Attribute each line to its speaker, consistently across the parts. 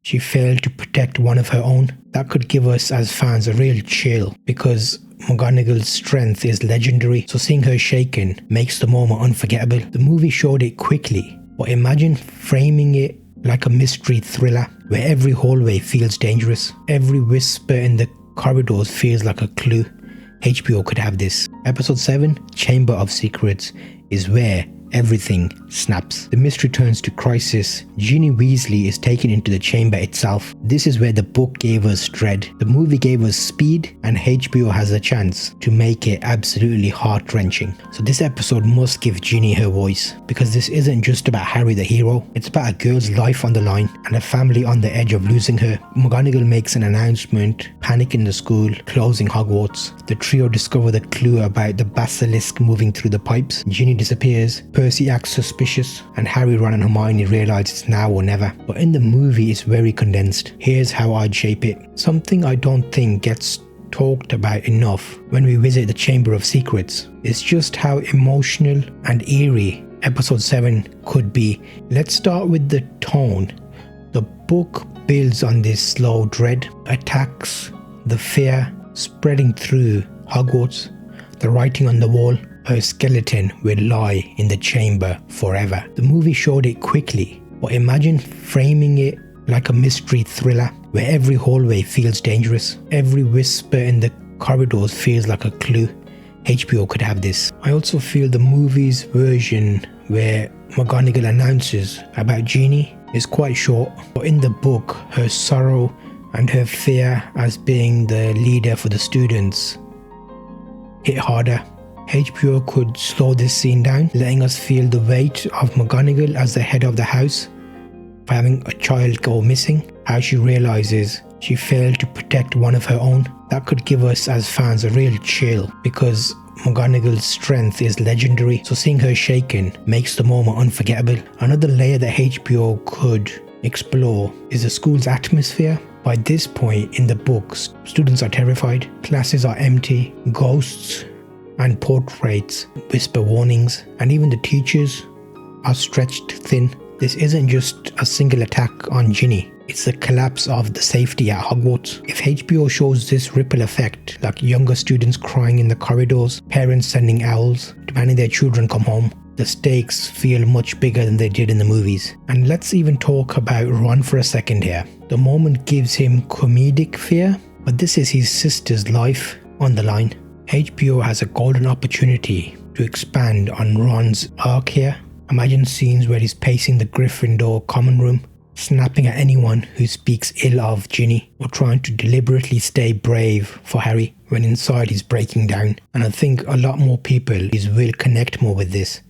Speaker 1: she failed to protect one of her own. That could give us as fans a real chill because McGonagall's strength is legendary, so seeing her shaken makes the moment unforgettable. The movie showed it quickly, but imagine framing it like a mystery thriller where every hallway feels dangerous, every whisper in the corridors feels like a clue. HBO could have this. Episode 7, Chamber of Secrets, is where everything snaps. The mystery turns to crisis. Ginny Weasley is taken into the chamber itself. This is where the book gave us dread, the movie gave us speed, and HBO has a chance to make it absolutely heart-wrenching. So this episode must give Ginny her voice, because this isn't just about Harry the hero, it's about a girl's life on the line and a family on the edge of losing her. McGonagall makes an announcement, panic in the school, closing Hogwarts. The trio discover the clue about the basilisk moving through the pipes. Ginny disappears. Percy acts suspicious, and Harry, Ron and Hermione realise it's now or never. But in the movie it's very condensed. Here's how I'd shape it. Something I don't think gets talked about enough when we visit the Chamber of Secrets is just how emotional and eerie episode 7 could be. Let's start with the tone. The book builds on this slow dread, attacks, the fear spreading through Hogwarts, the writing on the wall. Her skeleton will lie in the chamber forever. The movie showed it quickly, but imagine framing it like a mystery thriller where every hallway feels dangerous, every whisper in the corridors feels like a clue. HBO could have this. I also feel the movie's version where McGonagall announces about Ginny is quite short, but in the book her sorrow and her fear as being the leader for the students hit harder. HBO could slow this scene down, letting us feel the weight of McGonagall as the head of the house for having a child go missing, how she realises she failed to protect one of her own. That could give us as fans a real chill because McGonagall's strength is legendary, so seeing her shaken makes the moment unforgettable. Another layer that HBO could explore is the school's atmosphere. By this point in the books, students are terrified, classes are empty, ghosts and portraits whisper warnings, and even the teachers are stretched thin. This isn't just a single attack on Ginny, it's the collapse of the safety at Hogwarts. If HBO shows this ripple effect, like younger students crying in the corridors, parents sending owls, demanding their children come home, the stakes feel much bigger than they did in the movies. And let's even talk about Ron for a second here. The moment gives him comedic fear, but this is his sister's life on the line. HBO has a golden opportunity to expand on Ron's arc here. Imagine scenes where he's pacing the Gryffindor common room, snapping at anyone who speaks ill of Ginny, or trying to deliberately stay brave for Harry when inside he's breaking down. And I think a lot more people will connect more with this,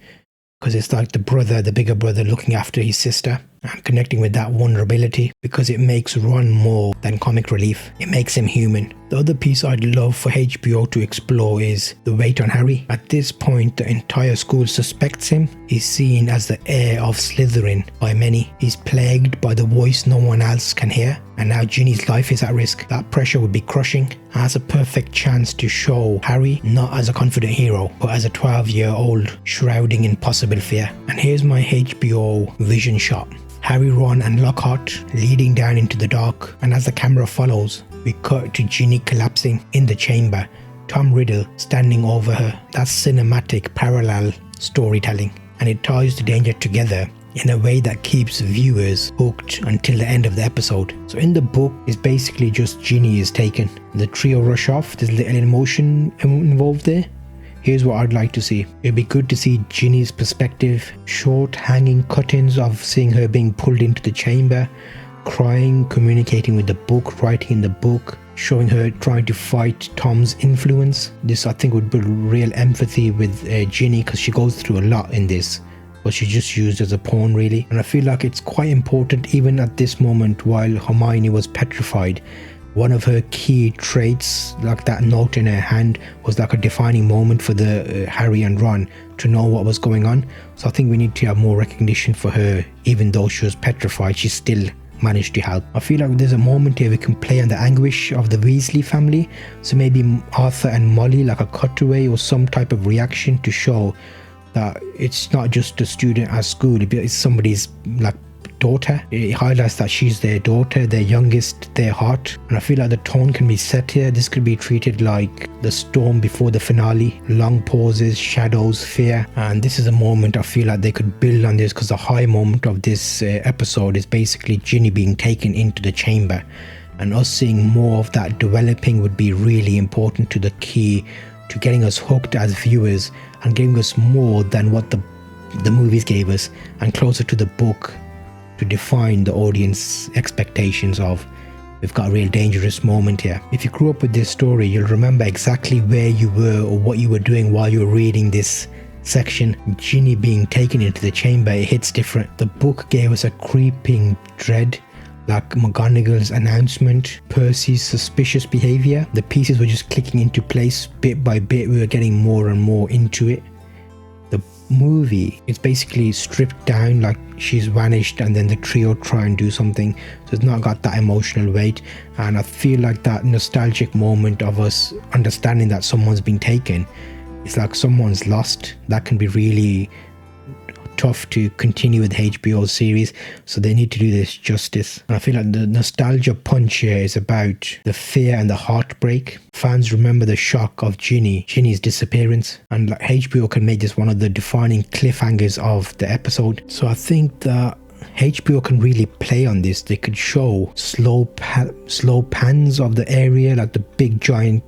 Speaker 1: because it's like the bigger brother looking after his sister and connecting with that vulnerability, because it makes Ron more than comic relief. It makes him human. The other piece I'd love for HBO to explore is the weight on Harry. At this point, the entire school suspects him. He's seen as the heir of Slytherin by many. He's plagued by the voice no one else can hear, and now Ginny's life is at risk. That pressure would be crushing. Has a perfect chance to show Harry not as a confident hero, but as a 12-year-old shrouding in possible fear. And here's my HBO vision shot. Harry, Ron and Lockhart leading down into the dark, and as the camera follows, we cut to Ginny collapsing in the chamber, Tom Riddle standing over her. That's cinematic parallel storytelling, and it ties the danger together in a way that keeps viewers hooked until the end of the episode. So in the book, it's basically just Ginny is taken. The trio rush off, there's little emotion involved there. Here's what I'd like to see. It'd be good to see Ginny's perspective, short hanging cut-ins of seeing her being pulled into the chamber, crying, communicating with the book, writing in the book, showing her trying to fight Tom's influence. This I think would build real empathy with Ginny, because she goes through a lot in this, but she's just used as a pawn really. And I feel like it's quite important even at this moment while Hermione was petrified. One of her key traits, like that note in her hand, was like a defining moment for the Harry and Ron to know what was going on. So I think we need to have more recognition for her. Even though she was petrified, she still managed to help. I feel like there's a moment here we can play on the anguish of the Weasley family. So maybe Arthur and Molly, like a cutaway or some type of reaction to show that it's not just a student at school, it's somebody's like daughter. It highlights that she's their daughter, their youngest, their heart. And I feel like the tone can be set here. This could be treated like the storm before the finale. Long pauses, shadows, fear. And this is a moment I feel like they could build on this, because the high moment of this episode is basically Ginny being taken into the chamber. And us seeing more of that developing would be really important to the key to getting us hooked as viewers and giving us more than what the movies gave us, and closer to the book to define the audience expectations of. We've got a real dangerous moment here. If you grew up with this story, you'll remember exactly where you were or what you were doing while you were reading this section. Ginny being taken into the chamber, it hits different. The book gave us a creeping dread, like McGonagall's announcement, Percy's suspicious behavior. The pieces were just clicking into place bit by bit. We were getting more and more into it. The movie, it's basically stripped down, like she's vanished and then the trio try and do something. So it's not got that emotional weight. And I feel like that nostalgic moment of us understanding that someone's been taken, it's like someone's lost. That can be really tough to continue with the HBO series, so they need to do this justice. And I feel like the nostalgia punch here is about the fear and the heartbreak. Fans remember the shock of Ginny's disappearance, and like HBO can make this one of the defining cliffhangers of the episode. So I think that HBO can really play on this. They could show slow pans of the area, like the big giant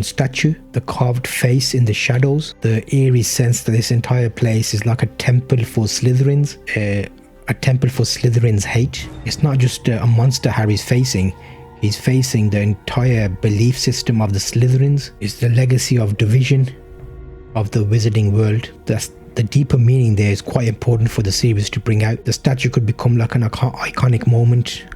Speaker 1: statue, the carved face in the shadows, the eerie sense that this entire place is like a temple for Slytherins, a temple for Slytherins' hate. It's not just a monster Harry's facing, he's facing the entire belief system of the Slytherins. It's the legacy of division of the wizarding world. That's the deeper meaning there is quite important for the series to bring out. The statue could become like an iconic moment,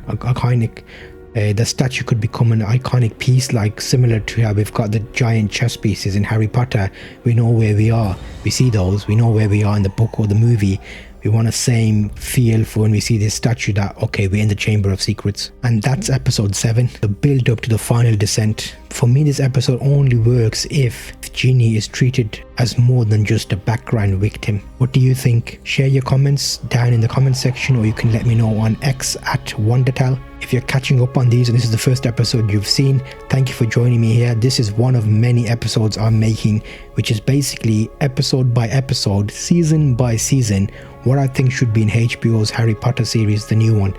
Speaker 1: the statue could become an iconic piece, like similar to how we've got the giant chess pieces in Harry Potter. We know where we are. We see those. We know where we are in the book or the movie. We want the same feel for when we see this statue that, okay, we're in the Chamber of Secrets. And that's episode 7, the build up to the final descent. For me, this episode only works if Ginny is treated as more than just a background victim. What do you think? Share your comments down in the comment section, or you can let me know on X at Wondatell. If you're catching up on these and this is the first episode you've seen, thank you for joining me here. This is one of many episodes I'm making, which is basically episode by episode, season by season, what I think should be in HBO's Harry Potter series, the new one.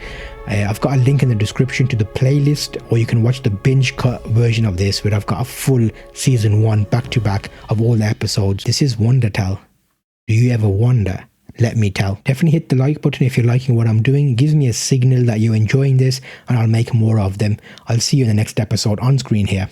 Speaker 1: I've got a link in the description to the playlist, or you can watch the binge cut version of this where I've got a full season 1 back to back of all the episodes. This is Wondatell. Do you ever wonder? Let me tell. Definitely hit the like button if you're liking what I'm doing. It gives me a signal that you're enjoying this, and I'll make more of them. I'll see you in the next episode on screen here.